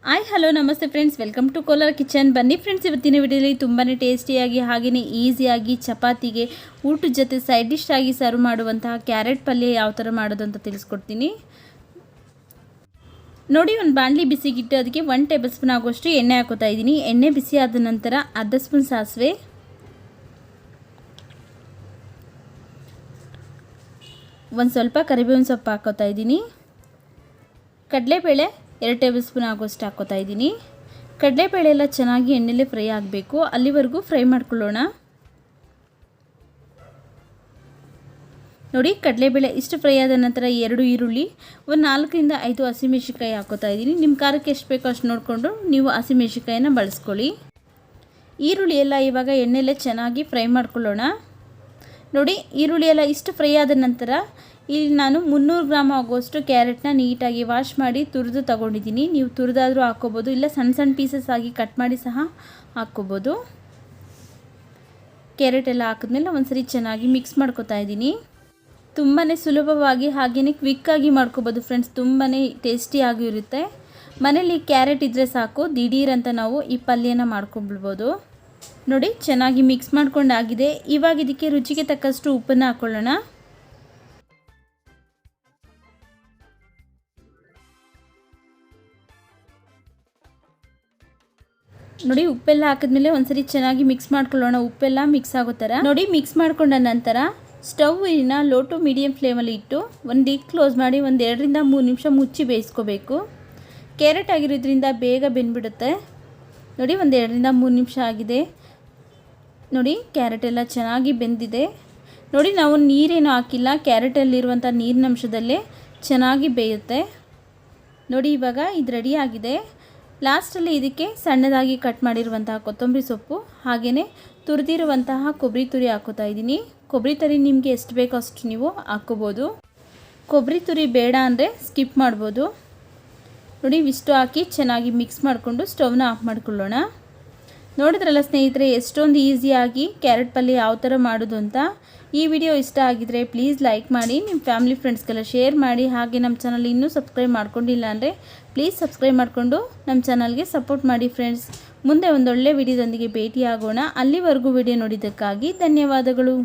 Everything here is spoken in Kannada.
ಹಾಯ್ ಹಲೋ ನಮಸ್ತೆ friends, welcome to Kolar kitchen. ಬನ್ನಿ ಫ್ರೆಂಡ್ಸ್, ಇವತ್ತಿನ ವಿಡಿಯೋಲಿ ತುಂಬಾ ಟೇಸ್ಟಿಯಾಗಿ ಹಾಗೆಯೇ ಈಸಿಯಾಗಿ ಚಪಾತಿಗೆ ಊಟದ ಜೊತೆ ಸೈಡ್ ಡಿಶ್ ಆಗಿ ಸರ್ವ್ ಮಾಡುವಂತಹ ಕ್ಯಾರೆಟ್ ಪಲ್ಯ ಯಾವ ಥರ ಮಾಡೋದು ಅಂತ ತಿಳಿಸ್ಕೊಡ್ತೀನಿ ನೋಡಿ. ಒಂದು ಬಾಣಲಿ ಬಿಸಿಗಿಟ್ಟು ಅದಕ್ಕೆ 1 ಟೇಬಲ್ ಸ್ಪೂನ್ ಆಗುವಷ್ಟು ಎಣ್ಣೆ ಹಾಕೋತಾ ಇದ್ದೀನಿ. ಎಣ್ಣೆ ಬಿಸಿ ಆದ ನಂತರ ಅರ್ಧ ಸ್ಪೂನ್ ಸಾಸಿವೆ, ಒಂದು ಸ್ವಲ್ಪ ಕರಿಬೇವಿನ ಸೊಪ್ಪು ಹಾಕೋತಾ ಇದ್ದೀನಿ. ಕಡಲೆಬೇಳೆ 2 ಟೇಬಲ್ ಸ್ಪೂನ್ ಆಗೋಷ್ಟು ಹಾಕೋತಾ ಇದ್ದೀನಿ. ಕಡಲೆಬೇಳೆ ಎಲ್ಲ ಚೆನ್ನಾಗಿ ಎಣ್ಣೆಲೆ ಫ್ರೈ ಆಗಬೇಕು, ಅಲ್ಲಿವರೆಗೂ ಫ್ರೈ ಮಾಡ್ಕೊಳ್ಳೋಣ. ನೋಡಿ, ಕಡಲೆಬೇಳೆ ಇಷ್ಟು ಫ್ರೈ ಆದ ನಂತರ 2 ಈರುಳ್ಳಿ, ಒಂದು 4 ರಿಂದ 5 ಹಸಿಮೆಣಸಿನಕಾಯಿ ಹಾಕೋತಾ ಇದ್ದೀನಿ. ನಿಮ್ಮ ಖಾರಕ್ಕೆ ಎಷ್ಟು ಬೇಕೋ ಅಷ್ಟು ನೋಡಿಕೊಂಡು ನೀವು ಹಸಿಮೆಣಸಿನಕಾಯಿನ ಬಳಸ್ಕೊಳ್ಳಿ. ಈರುಳ್ಳಿ ಎಲ್ಲ ಇವಾಗ ಎಣ್ಣೆಲೆ ಚೆನ್ನಾಗಿ ಫ್ರೈ ಮಾಡ್ಕೊಳ್ಳೋಣ. ನೋಡಿ, ಈರುಳ್ಳಿ ಎಲ್ಲ ಇಷ್ಟು ಫ್ರೈ ಆದ ನಂತರ ಇಲ್ಲಿ ನಾನು 300 ಗ್ರಾಮ್ ಆಗುವಷ್ಟು ಕ್ಯಾರೆಟ್ನ ನೀಟಾಗಿ ವಾಶ್ ಮಾಡಿ ತುರಿದು ತಗೊಂಡಿದ್ದೀನಿ. ನೀವು ತುರಿದಾದರೂ ಹಾಕ್ಕೋಬೋದು, ಇಲ್ಲ ಸಣ್ಣ ಸಣ್ಣ ಪೀಸಸ್ ಆಗಿ ಕಟ್ ಮಾಡಿ ಸಹ ಹಾಕ್ಕೋಬೋದು. ಕ್ಯಾರೆಟ್ ಎಲ್ಲ ಹಾಕಿದ್ಮೇಲೆ ಒಂದ್ಸರಿ ಚೆನ್ನಾಗಿ ಮಿಕ್ಸ್ ಮಾಡ್ಕೊತಾ ಇದ್ದೀನಿ. ತುಂಬಾ ಸುಲಭವಾಗಿ ಹಾಗೆಯೇ ಕ್ವಿಕ್ಕಾಗಿ ಮಾಡ್ಕೋಬೋದು ಫ್ರೆಂಡ್ಸ್, ತುಂಬಾ ಟೇಸ್ಟಿಯಾಗಿ ಇರುತ್ತೆ. ಮನೇಲಿ ಕ್ಯಾರೆಟ್ ಇದ್ದರೆ ಸಾಕು, ದಿಢೀರಂತ ನಾವು ಈ ಪಲ್ಯನ ಮಾಡ್ಕೊಂಡ್ಬಿಡ್ಬೋದು. ನೋಡಿ, ಚೆನ್ನಾಗಿ ಮಿಕ್ಸ್ ಮಾಡ್ಕೊಂಡಾಗಿದೆ. ಇವಾಗ ಇದಕ್ಕೆ ರುಚಿಗೆ ತಕ್ಕಷ್ಟು ಉಪ್ಪನ್ನು ಹಾಕ್ಕೊಳ್ಳೋಣ. ನೋಡಿ, ಉಪ್ಪೆಲ್ಲ ಹಾಕಿದ್ಮೇಲೆ ಒಂದ್ಸರಿ ಚೆನ್ನಾಗಿ ಮಿಕ್ಸ್ ಮಾಡ್ಕೊಳ್ಳೋಣ. ಉಪ್ಪೆಲ್ಲ ಮಿಕ್ಸ್ ಆಗೋ ಥರ ನೋಡಿ. ಮಿಕ್ಸ್ ಮಾಡ್ಕೊಂಡ ನಂತರ ಸ್ಟವ್ವಿನ ಲೋ ಟು ಮೀಡಿಯಮ್ ಫ್ಲೇಮಲ್ಲಿ ಇಟ್ಟು ಒಂದು ಲಿಡ್ ಕ್ಲೋಸ್ ಮಾಡಿ 1 ರಿಂದ 3 ನಿಮಿಷ ಮುಚ್ಚಿ ಬೇಯಿಸ್ಕೋಬೇಕು. ಕ್ಯಾರೆಟ್ ಆಗಿರೋದ್ರಿಂದ ಬೇಗ ಬೆಂದ್ಬಿಡುತ್ತೆ. ನೋಡಿ, 1 ರಿಂದ 3 ನಿಮಿಷ ಆಗಿದೆ. ನೋಡಿ, ಕ್ಯಾರೆಟ್ ಎಲ್ಲ ಚೆನ್ನಾಗಿ ಬೆಂದಿದೆ. ನೋಡಿ, ನಾವು ನೀರೇನು ಹಾಕಿಲ್ಲ, ಕ್ಯಾರೆಟಲ್ಲಿರುವಂಥ ನೀರಿನಂಶದಲ್ಲೇ ಚೆನ್ನಾಗಿ ಬೇಯುತ್ತೆ. ನೋಡಿ, ಇವಾಗ ಇದು ರೆಡಿ ಆಗಿದೆ. ಲಾಸ್ಟಲ್ಲಿ ಇದಕ್ಕೆ ಸಣ್ಣದಾಗಿ ಕಟ್ ಮಾಡಿರುವಂತಹ ಕೊತ್ತಂಬರಿ ಸೊಪ್ಪು ಹಾಗೆಯೇ ತುರಿದಿರುವಂತಹ ಕೊಬ್ಬರಿ ತುರಿ ಹಾಕೋತಾ ಇದ್ದೀನಿ. ಕೊಬ್ಬರಿ ತುರಿ ನಿಮಗೆ ಎಷ್ಟು ಬೇಕೋ ಅಷ್ಟು ನೀವು ಹಾಕ್ಕೋಬೋದು. ಕೊಬ್ಬರಿ ತುರಿ ಬೇಡ ಅಂದರೆ ಸ್ಕಿಪ್ ಮಾಡ್ಬೋದು. ನೋಡಿ, ಇಷ್ಟು ಹಾಕಿ ಚೆನ್ನಾಗಿ ಮಿಕ್ಸ್ ಮಾಡಿಕೊಂಡು ಸ್ಟವ್ನ ಆಫ್ ಮಾಡ್ಕೊಳ್ಳೋಣ. ನೋಡಿದ್ರಲ್ಲ ಸ್ನೇಹಿತರೆ, ಎಷ್ಟೊಂದು ಈಸಿಯಾಗಿ ಕ್ಯಾರೆಟ್ ಪಲ್ಯ ಯಾವ ಥರ ಮಾಡೋದು ಅಂತ. ಈ ವಿಡಿಯೋ ಇಷ್ಟ ಆಗಿದರೆ ಪ್ಲೀಸ್ ಲೈಕ್ ಮಾಡಿ, ನಿಮ್ಮ ಫ್ಯಾಮಿಲಿ ಫ್ರೆಂಡ್ಸ್ಗೆಲ್ಲ ಶೇರ್ ಮಾಡಿ. ಹಾಗೆ ನಮ್ಮ ಚಾನಲ್ ಇನ್ನೂ ಸಬ್ಸ್ಕ್ರೈಬ್ ಮಾಡ್ಕೊಂಡಿಲ್ಲ ಅಂದರೆ ಪ್ಲೀಸ್ ಸಬ್ಸ್ಕ್ರೈಬ್ ಮಾಡಿಕೊಂಡು ನಮ್ಮ ಚಾನಲ್ಗೆ ಸಪೋರ್ಟ್ ಮಾಡಿ ಫ್ರೆಂಡ್ಸ್. ಮುಂದೆ ಒಂದೊಳ್ಳೆ ವಿಡಿಯೋದೊಂದಿಗೆ ಭೇಟಿಯಾಗೋಣ. ಅಲ್ಲಿವರೆಗೂ ವಿಡಿಯೋ ನೋಡಿದ್ದಕ್ಕಾಗಿ ಧನ್ಯವಾದಗಳು.